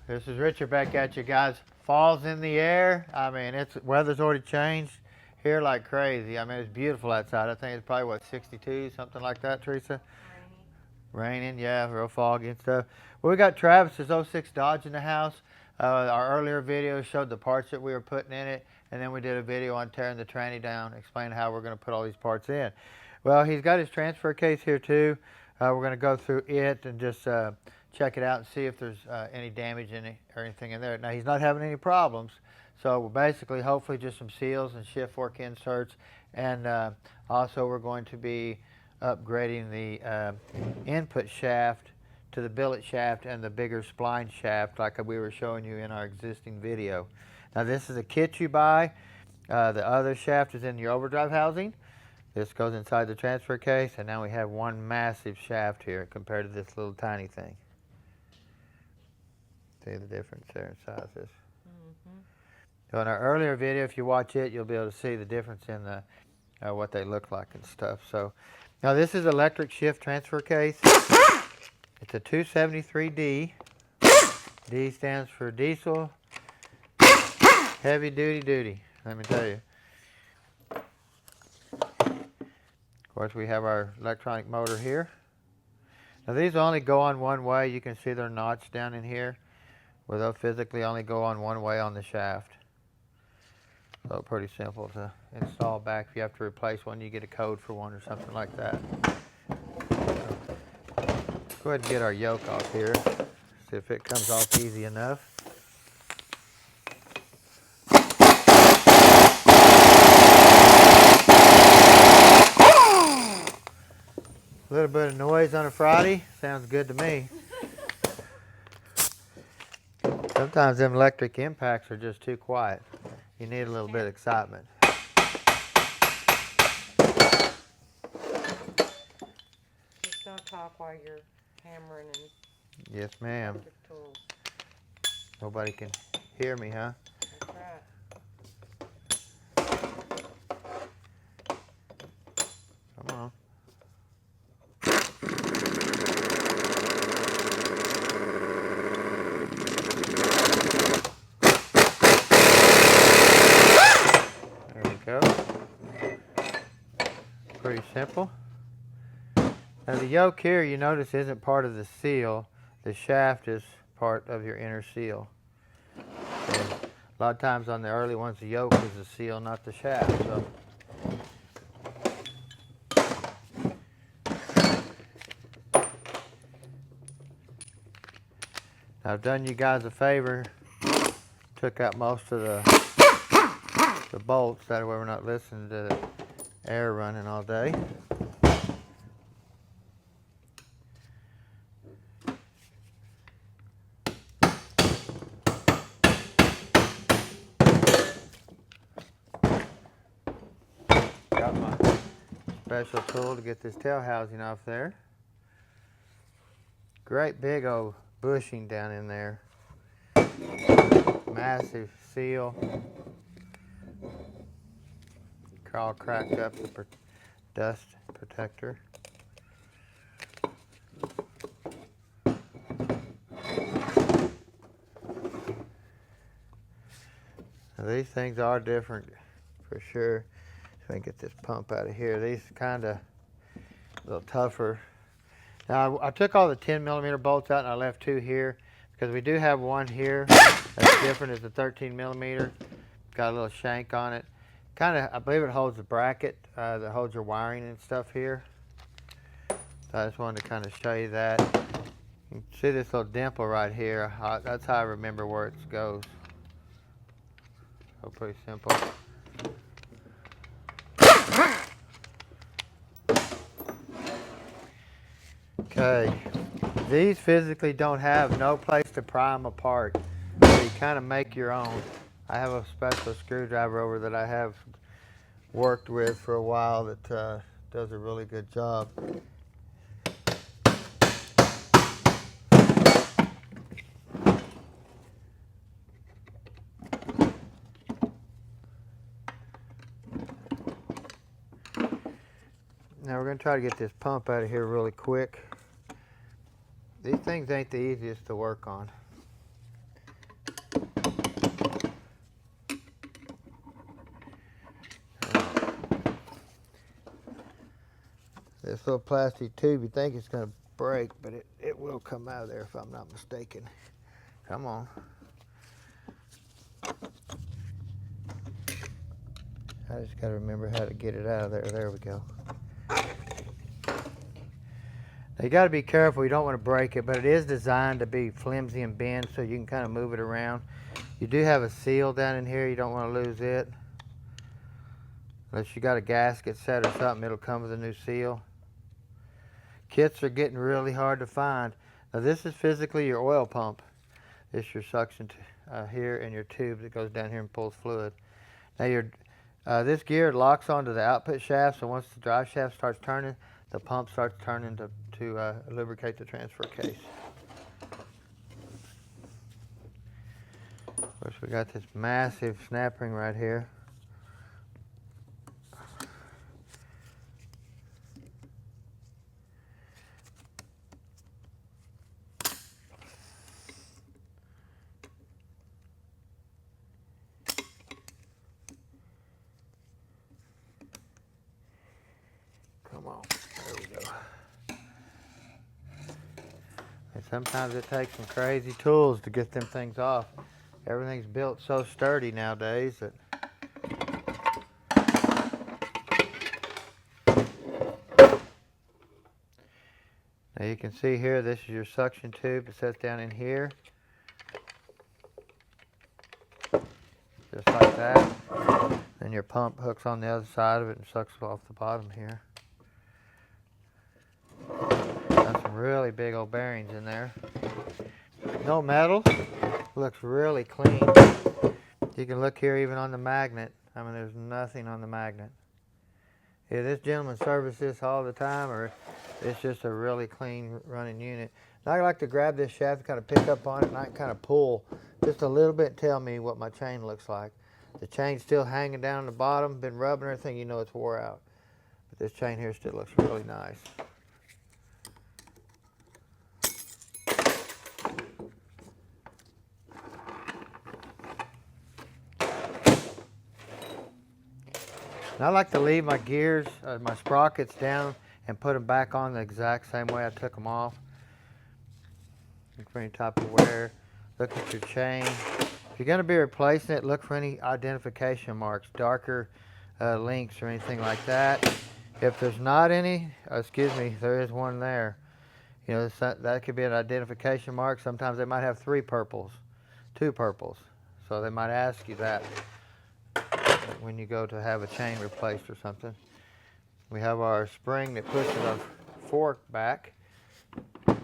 This is Richard back at you guys. Fall's in the air. I mean, weather's already changed here like crazy. I mean, it's beautiful outside. I think it's probably, what, 62, something like that, Teresa? Raining, yeah, real foggy and stuff. Well, we got Travis's '06 Dodge in the house. Our earlier video showed the parts that we were putting in it, and then we did a video on tearing the tranny down, explaining how we're going to put all these parts in. Well, he's got his transfer case here too. We're going to go through it and just check it out and see if there's any damage in it or anything in there. Now, he's not having any problems, so basically, hopefully, just some seals and shift fork inserts, and also we're going to be upgrading the input shaft to the billet shaft and the bigger spline shaft like we were showing you in our existing video. Now, this is a kit you buy. The other shaft is in your overdrive housing. This goes inside the transfer case, and now we have one massive shaft here compared to this little tiny thing. See the difference there in sizes. So in our earlier video, if you watch it, you'll be able to see the difference in the what they look like and stuff. So now this is electric shift transfer case. It's a 273D. D stands for diesel, heavy duty. Let me tell you. Of course, we have our electronic motor here. Now these only go on one way. You can see they're notched down in here, where they'll physically only go on one way on the shaft. So pretty simple to install back. If you have to replace one, you get a code for one or something like that. Go ahead and get our yoke off here. See if it comes off easy enough. A little bit of noise on a Friday. Sounds good to me. Sometimes them electric impacts are just too quiet. You need a little bit of excitement. Just don't talk while you're hammering and Yes, ma'am. tools. Nobody can hear me, huh? That's right. Come on. There we go. Pretty simple. Now the yoke here, you notice, isn't part of the seal. The shaft is part of your inner seal. And a lot of times on the early ones, the yoke is the seal, not the shaft. So. I've done you guys a favor. Took out most of the bolts. That way we're not listening to the air running all day. Got my special tool to get this tail housing off there. Great big old bushing down in there. Massive seal. All cracked up the dust protector. Now these things are different for sure. Let me get this pump out of here. These are kind of a little tougher. Now I took all the 10mm bolts out and I left two here because we do have one here that's different. It's a 13mm. Got a little shank on it. Kind of, I believe it holds the bracket that holds your wiring and stuff here. So I just wanted to kind of show you that. You can see this little dimple right here. That's how I remember where it goes. So pretty simple. Okay, these physically don't have no place to pry them apart, so you kind of make your own. I have a special screwdriver over that I have worked with for a while that does a really good job. Now we're going to try to get this pump out of here really quick. These things ain't the easiest to work on. this little plastic tube. You think it's going to break, but it will come out of there if I'm not mistaken. Come on. I just got to remember how to get it out of there. There we go. Now you got to be careful. You don't want to break it, but it is designed to be flimsy and bend so you can kind of move it around. You do have a seal down in here. You don't want to lose it. Unless you got a gasket set or something, it'll come with a new seal. Kits are getting really hard to find. Now this is physically your oil pump. This is your suction here and your tube that goes down here and pulls fluid. Now this gear locks onto the output shaft, so once the drive shaft starts turning, the pump starts turning to lubricate the transfer case. Of course, we got this massive snap ring right here. Come on, there we go. And sometimes it takes some crazy tools to get them things off. Everything's built so sturdy nowadays that now you can see here, this is your suction tube. It sits down in here. Just like that. Then your pump hooks on the other side of it and sucks it off the bottom here. Got some really big old bearings in there. No metal. Looks really clean. You can look here even on the magnet. I mean, there's nothing on the magnet. Yeah, this gentleman services this all the time, or it's just a really clean running unit. And I like to grab this shaft, kind of pick up on it, and I can kind of pull just a little bit and tell me what my chain looks like. The chain's still hanging down the bottom, been rubbing or anything, you know it's wore out. But this chain here still looks really nice. And I like to leave my gears, my sprockets down and put them back on the exact same way I took them off. Look for any type of wear. Look at your chain. If you're going to be replacing it, look for any identification marks, darker links or anything like that. If there's not any, excuse me, there is one there. You know, that could be an identification mark. Sometimes they might have 3 purples, 2 purples. So they might ask you that when you go to have a chain replaced or something. We have our spring that pushes our fork back. Let's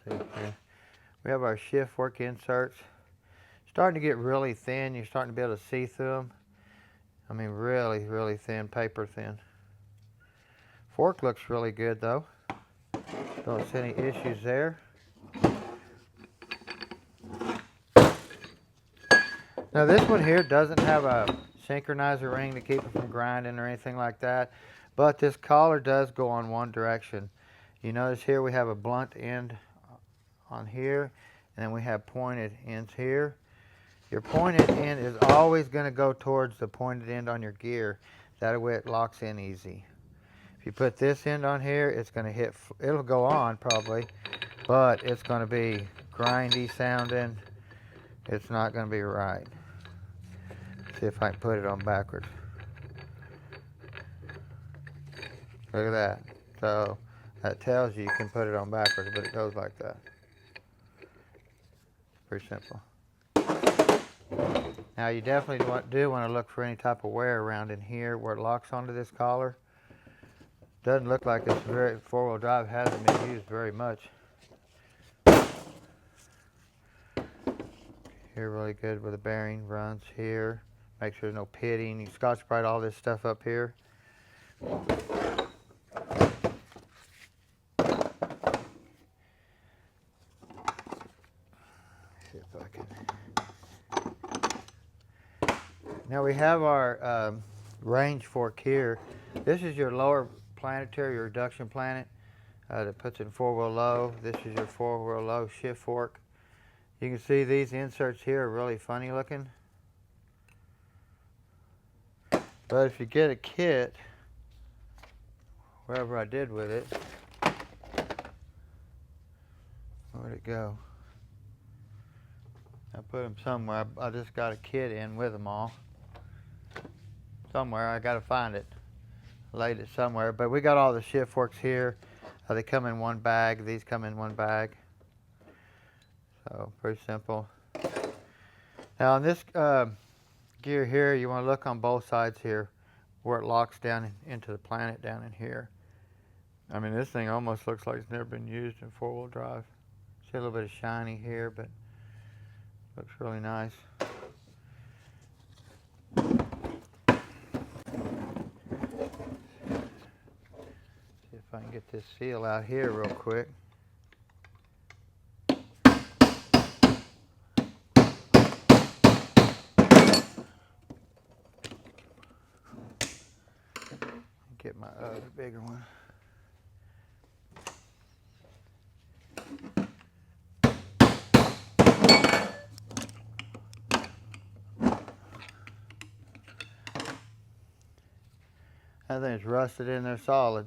see here. We have our shift fork inserts. Starting to get really thin. You're starting to be able to see through them. I mean, really, really thin, paper thin. Fork looks really good though. Don't see any issues there. Now this one here doesn't have a synchronizer ring to keep it from grinding or anything like that, but this collar does go on one direction. You notice here we have a blunt end on here, and then we have pointed ends here. Your pointed end is always going to go towards the pointed end on your gear. That way it locks in easy. If you put this end on here, it's going to hit, it'll go on probably, but it's going to be grindy sounding. It's not going to be right. See if I can put it on backwards. Look at that. So that tells you can put it on backwards, but it goes like that. Pretty simple. Now you definitely do want to look for any type of wear around in here where it locks onto this collar. Doesn't look like this four-wheel drive hasn't been used very much. Here really good where the bearing runs here. Make sure there's no pitting. You Scotch-Brite all this stuff up here. See if I can. Now we have our range fork here. This is your lower planetary reduction planet that puts it in 4-wheel low. This is your 4-wheel low shift fork. You can see these inserts here are really funny looking. But if you get a kit, wherever I did with it, where'd it go? I put them somewhere. I just got a kit in with them all. Somewhere, I gotta find it. Laid it somewhere, but we got all the shift works here. They come in one bag. These come in one bag. So pretty simple. Now on this gear here, you want to look on both sides here where it locks down into the Planet down in here. I mean, this thing almost looks like it's never been used in four-wheel drive. See a little bit of shiny here, but looks really nice. See if I can get this seal out here real quick. Get my other bigger one. That thing's rusted in there solid.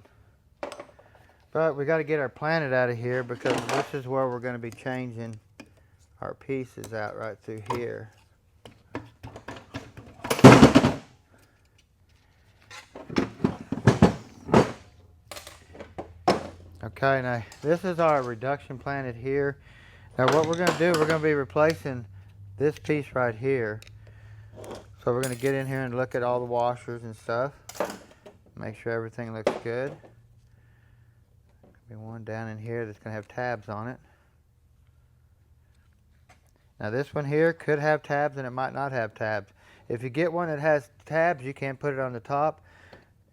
But we got to get our Planet out of here because this is where we're going to be changing our pieces out right through here. Okay, now this is our reduction Planet here. Now what we're going to do, we're going to be replacing this piece right here. So we're going to get in here and look at all the washers and stuff. Make sure everything looks good. There'll be one down in here that's going to have tabs on it. Now this one here could have tabs and it might not have tabs. If you get one that has tabs, you can put it on the top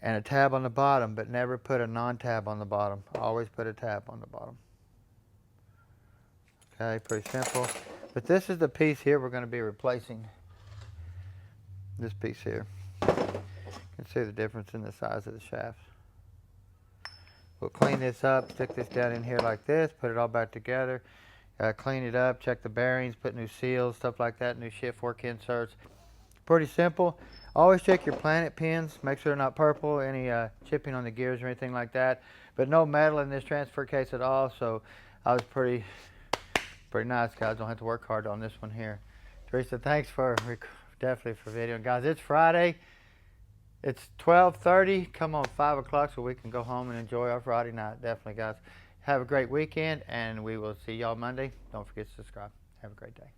and a tab on the bottom, but never put a non-tab on the bottom. Always put a tab on the bottom. Okay, pretty simple. But this is the piece here we're going to be replacing. This piece here. You can see the difference in the size of the shafts. We'll clean this up, stick this down in here like this, put it all back together, clean it up, check the bearings, put new seals, stuff like that, new shift work inserts. Pretty simple. Always check your Planet pins, make sure they're not purple, any chipping on the gears or anything like that. But no metal in this transfer case at all, so I was pretty nice, guys. Don't have to work hard on this one here. Teresa, thanks for definitely for videoing. Guys, it's Friday. It's 12:30. Come on 5 o'clock so we can go home and enjoy our Friday night. Definitely, guys. Have a great weekend, and we will see y'all Monday. Don't forget to subscribe. Have a great day.